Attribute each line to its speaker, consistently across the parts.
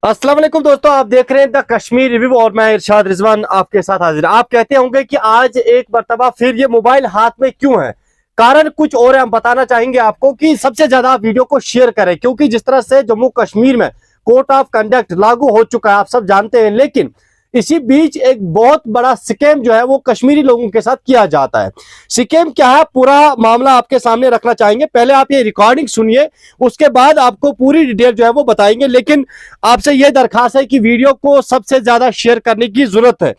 Speaker 1: अस्सलाम वालेकुम दोस्तों, आप देख रहे हैं द कश्मीर रिव्यू और मैं इरशाद रिजवान आपके साथ हाजिर। आप कहते होंगे कि आज एक मर्तबा फिर ये मोबाइल हाथ में क्यों है। कारण कुछ और है, हम बताना चाहेंगे आपको कि सबसे ज्यादा आप वीडियो को शेयर करें, क्योंकि जिस तरह से जम्मू कश्मीर में कोड ऑफ कंडक्ट लागू हो चुका है आप सब जानते हैं, लेकिन इसी बीच एक बहुत बड़ा स्कैम जो है वो कश्मीरी लोगों के साथ किया जाता है। स्कैम क्या है, पूरा मामला आपके सामने रखना चाहेंगे। पहले आप ये रिकॉर्डिंग सुनिए, उसके बाद आपको पूरी डिटेल जो है वो बताएंगे। लेकिन आपसे यह दरखास्त है कि वीडियो को सबसे ज्यादा शेयर करने की जरूरत है।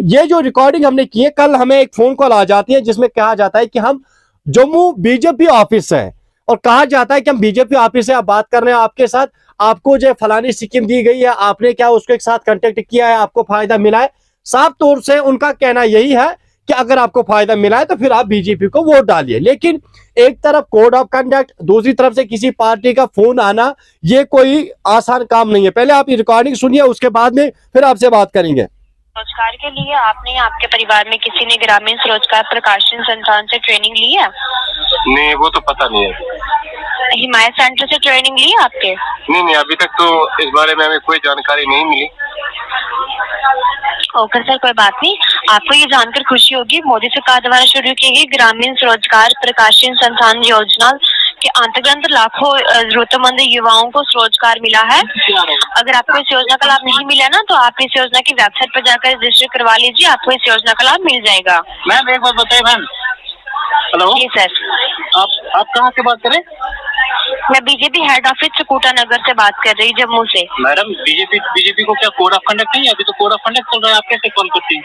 Speaker 1: ये जो रिकॉर्डिंग हमने की है, कल हमें एक फोन कॉल आ जाती है जिसमें कहा जाता है कि हम जम्मू बीजेपी ऑफिस है और कहा जाता है कि हम बीजेपी ऑफिस से आप बात कर रहे हैं, आपके साथ आपको जो फलानी स्कीम दी गई है, आपने क्या उसके साथ कांटेक्ट किया है, आपको फायदा मिला है। साफ तौर से उनका कहना यही है कि अगर आपको फायदा मिला है तो फिर आप बीजेपी को वोट डालिए। लेकिन एक तरफ कोड ऑफ कंडक्ट, दूसरी तरफ से किसी पार्टी का फोन आना, ये कोई आसान काम नहीं है। पहले आप ये रिकॉर्डिंग सुनिए, उसके बाद में फिर आपसे बात करेंगे।
Speaker 2: रोजगार के लिए आपने या आपके परिवार में किसी ने ग्रामीण स्वरोजगार प्रकाशन संस्थान से ट्रेनिंग ली है?
Speaker 3: नहीं, वो तो पता नहीं है।
Speaker 2: हिमायत सेंटर से ट्रेनिंग ली है आपके?
Speaker 3: नहीं, अभी तक तो इस बारे में हमें कोई जानकारी नहीं मिली।
Speaker 2: ओके सर, कोई बात नहीं। आपको ये जानकर खुशी होगी, मोदी सरकार द्वारा शुरू की गई ग्रामीण स्वरोजगार प्रकाशन संस्थान योजना के अंतर्गत लाखों जरूरतमंद युवाओं को रोजगार मिला है। अगर आपको इस योजना का लाभ नहीं मिला ना, तो आप इस योजना की वेबसाइट पर जाकर रजिस्टर करवा लीजिए, आपको इस योजना का लाभ मिल जाएगा।
Speaker 3: मैम एक बात बताइए मैम। हेलो
Speaker 2: जी सर।
Speaker 3: आप कहाँ से बात करें?
Speaker 2: मैं बीजेपी हेड ऑफिस चकूटा नगर से बात कर रही हूँ, जम्मू से।
Speaker 3: मैडम बीजेपी को क्या कोड ऑफ कंडक्ट नहीं है? अभी तो कोड ऑफ कंडक्ट चल रहा है, आप कैसे कॉल करती हैं?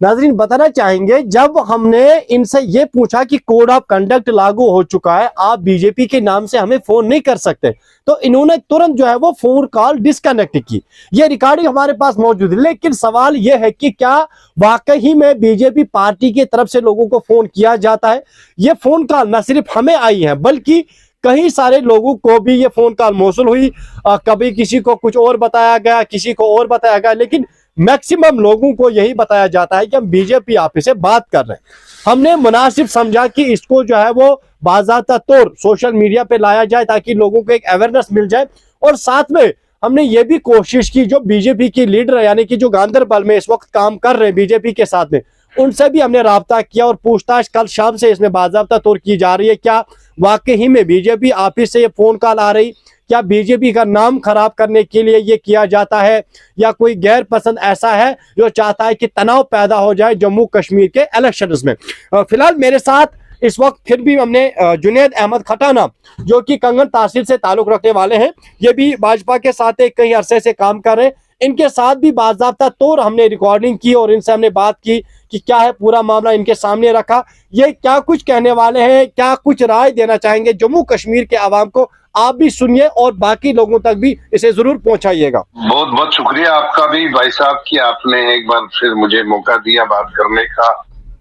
Speaker 1: नाजरीन बताना चाहेंगे, जब हमने इनसे ये पूछा कि कोड ऑफ कंडक्ट लागू हो चुका है, आप बीजेपी के नाम से हमें फोन नहीं कर सकते, तो इन्होंने तुरंत जो है वो फोन कॉल डिस्कनेक्ट की। ये रिकॉर्डिंग हमारे पास मौजूद है। लेकिन सवाल यह है कि क्या वाकई में बीजेपी पार्टी की तरफ से लोगों को फोन किया जाता है? ये फोन कॉल न सिर्फ हमें आई है, बल्कि कई सारे लोगों को भी ये फोन कॉल मौसूल हुई। कभी किसी को कुछ और बताया गया, किसी को और बताया गया, लेकिन मैक्सिमम लोगों को यही बताया जाता है कि हम बीजेपी ऑफिस से बात कर रहे हैं। हमने मुनासिब समझा कि इसको जो है वो बाज़ाब्ता तौर सोशल मीडिया पे लाया जाए ताकि लोगों को एक अवेयरनेस मिल जाए। और साथ में हमने ये भी कोशिश की, जो बीजेपी की लीडर यानी कि जो गांधरबल में इस वक्त काम कर रहे हैं बीजेपी के साथ में, उनसे भी हमने राब्ता किया और पूछताछ कल शाम से इसमें बाज़ाब्ता तौर की जा रही है। क्या वाकई में बीजेपी ऑफिस से ये फोन कॉल आ रही, क्या बीजेपी का नाम खराब करने के लिए ये किया जाता है, या कोई गैर पसंद ऐसा है जो चाहता है कि तनाव पैदा हो जाए जम्मू कश्मीर के इलेक्शंस में। फिलहाल मेरे साथ इस वक्त फिर भी हमने जुनैद अहमद खटाना, जो कि कंगन तहसील से ताल्लुक रखने वाले हैं, ये भी भाजपा के साथ एक कई अरसे से काम कर रहे हैं, इनके साथ भी बाज़ाब्ता तौर हमने रिकॉर्डिंग की और इनसे हमने बात की कि क्या है पूरा मामला, इनके सामने रखा। ये क्या कुछ कहने वाले हैं, क्या कुछ राय देना चाहेंगे जम्मू कश्मीर के आवाम को, आप भी सुनिए और बाकी लोगों तक भी इसे जरूर पहुंचाइएगा।
Speaker 3: बहुत बहुत शुक्रिया आपका भी भाई साहब कि आपने एक बार फिर मुझे मौका दिया बात करने का।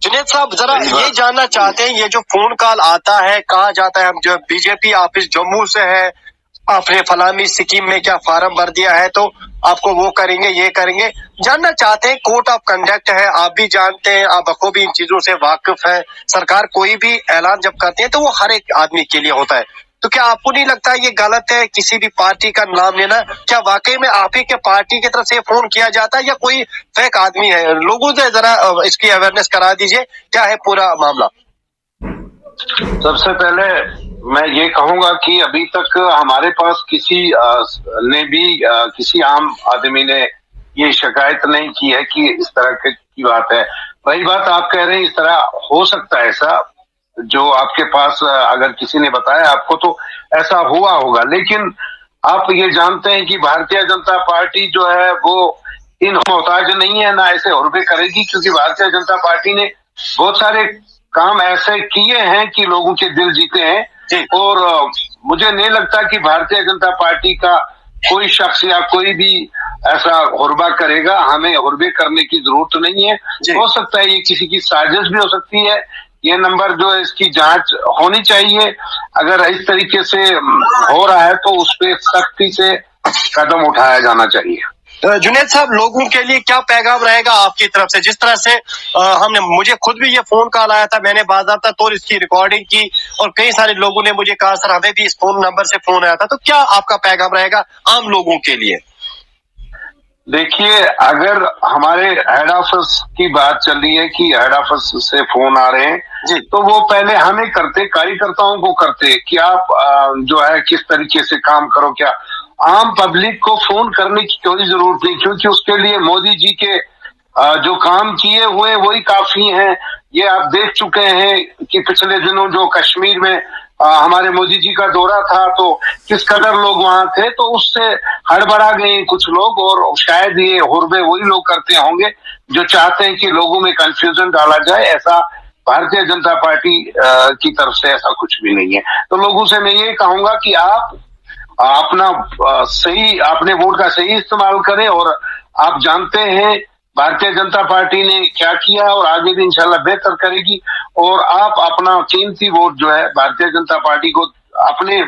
Speaker 1: जुनैद साहब, जरा ये जानना चाहते हैं, ये जो फोन कॉल आता है, कहा जाता है हम जो बीजेपी ऑफिस जम्मू से है, आपने फलानी स्कीम में क्या फार्म भर दिया है तो आपको वो करेंगे, ये करेंगे। जानना चाहते हैं, कोड ऑफ कंडक्ट है, आप भी जानते हैं, आप बखूबी इन चीजों से वाकिफ है। सरकार कोई भी ऐलान जब करती है तो वो हर एक आदमी के लिए होता है, तो क्या आपको नहीं लगता ये गलत है किसी भी पार्टी का नाम लेना? क्या वाकई में आप ही के पार्टी की तरफ से फोन किया जाता है या कोई फेक आदमी है? लोगों से जरा इसकी अवेयरनेस करा दीजिए, क्या है पूरा मामला।
Speaker 3: सबसे पहले मैं ये कहूंगा कि अभी तक हमारे पास किसी ने भी किसी आम आदमी ने ये शिकायत नहीं की है कि इस तरह की बात है। वही बात आप कह रहे हैं, इस तरह हो सकता है, ऐसा जो आपके पास अगर किसी ने बताया आपको तो ऐसा हुआ होगा। लेकिन आप ये जानते हैं कि भारतीय जनता पार्टी जो है वो इन मोहताज नहीं है, ना ऐसे हुर्बे करेगी, क्योंकि भारतीय जनता पार्टी ने बहुत सारे काम ऐसे किए हैं कि लोगों के दिल जीते हैं। और मुझे नहीं लगता कि भारतीय जनता पार्टी का कोई शख्स या कोई भी ऐसा हुर्बा करेगा। हमें हुर्बे करने की जरूरत नहीं है। हो सकता है ये किसी की साजिश भी हो सकती है। ये नंबर जो है इसकी जांच होनी चाहिए। अगर इस तरीके से हो रहा है तो उस पर सख्ती से कदम उठाया जाना चाहिए।
Speaker 4: जुनैद साहब, लोगों के लिए क्या पैगाम रहेगा आपकी तरफ से? जिस तरह से मुझे खुद भी ये फोन कॉल आया था, मैंने बाज़ाब्ता तौर इसकी रिकॉर्डिंग की और कई सारे लोगों ने मुझे कहा सर हमें भी इस फोन नंबर से फोन आया था, तो क्या आपका पैगाम रहेगा आम लोगों के लिए?
Speaker 3: देखिए, अगर हमारे हेड ऑफिस की बात चल रही है कि हेड ऑफिस से फोन आ रहे हैं
Speaker 4: जी,
Speaker 3: तो वो पहले हमें करते, कार्यकर्ताओं को करते कि आप जो है किस तरीके से काम करो। क्या आम पब्लिक को फोन करने की कोई जरूरत नहीं, क्योंकि उसके लिए मोदी जी के जो काम किए हुए वही काफी हैं। ये आप देख चुके हैं कि पिछले दिनों जो कश्मीर में हमारे मोदी जी का दौरा था तो किस कदर लोग वहां थे, तो उससे हड़बड़ा गए कुछ लोग, और शायद ये हुर्बे वही लोग करते होंगे जो चाहते हैं कि लोगों में कंफ्यूजन डाला जाए। ऐसा भारतीय जनता पार्टी की तरफ से ऐसा कुछ भी नहीं है। तो लोगों से मैं ये कहूंगा कि आप अपना अपने वोट का सही इस्तेमाल करें, और आप जानते हैं भारतीय जनता पार्टी ने क्या किया और आगे भी इंशाल्लाह बेहतर करेगी। और आप अपना कीमती वोट जो है भारतीय जनता पार्टी को अपने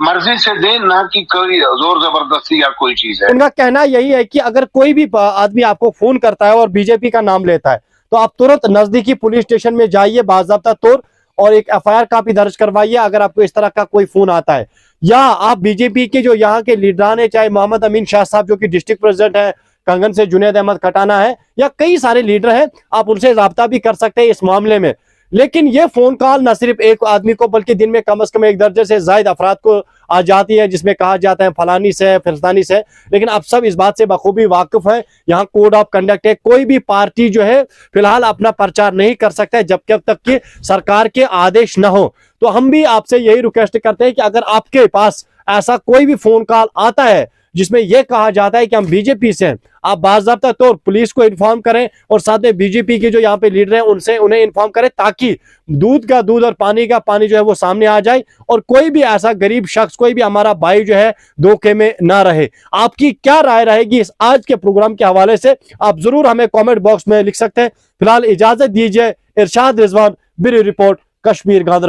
Speaker 3: मर्जी से दें, ना कि कोई जोर जबरदस्ती या कोई चीज है।
Speaker 1: उनका कहना यही है कि अगर कोई भी आदमी आपको फोन करता है और बीजेपी का नाम लेता है तो आप तुरंत नजदीकी पुलिस स्टेशन में जाइए बाज़ाब्ता तौर और एक एफआईआर कॉपी दर्ज करवाइए अगर आपको इस तरह का कोई फोन आता है। या आप बीजेपी के जो यहाँ के लीडरान है, चाहे मोहम्मद अमीन शाह साहब जो कि डिस्ट्रिक्ट प्रेसिडेंट है, कंगन से जुनैद अहमद खटाना है, या कई सारे लीडर हैं, आप उनसे राब्ता भी कर सकते हैं इस मामले में। लेकिन ये फोन कॉल न सिर्फ एक आदमी को बल्कि दिन में कम से कम 1 दर्जन से ज्यादा अफराद को आ जाती है, जिसमें कहा जाता है फलानी से फिरसानी से। लेकिन आप सब इस बात से बखूबी वाकिफ हैं, यहाँ कोड ऑफ कंडक्ट है। कोई भी पार्टी जो है फिलहाल अपना प्रचार नहीं कर सकता है जब तक कि सरकार के आदेश न हो। तो हम भी आपसे यही रिक्वेस्ट करते हैं कि अगर आपके पास ऐसा कोई भी फोन कॉल आता है जिसमें यह कहा जाता है कि हम बीजेपी से हैं, आप बाज़ाब्ता तौर पुलिस को इन्फॉर्म करें और साथ में बीजेपी के जो यहाँ पे लीडर हैं उन्हें इन्फॉर्म करें, ताकि दूध का दूध और पानी का पानी जो है वो सामने आ जाए और कोई भी ऐसा गरीब शख्स, कोई भी हमारा भाई जो है धोखे में ना रहे। आपकी क्या राय रहेगी इस आज के प्रोग्राम के हवाले से, आप जरूर हमें कॉमेंट बॉक्स में लिख सकते हैं। फिलहाल इजाजत दीजिए। इरशाद रिजवान, ब्यूरो रिपोर्ट, कश्मीर, गांधरबल।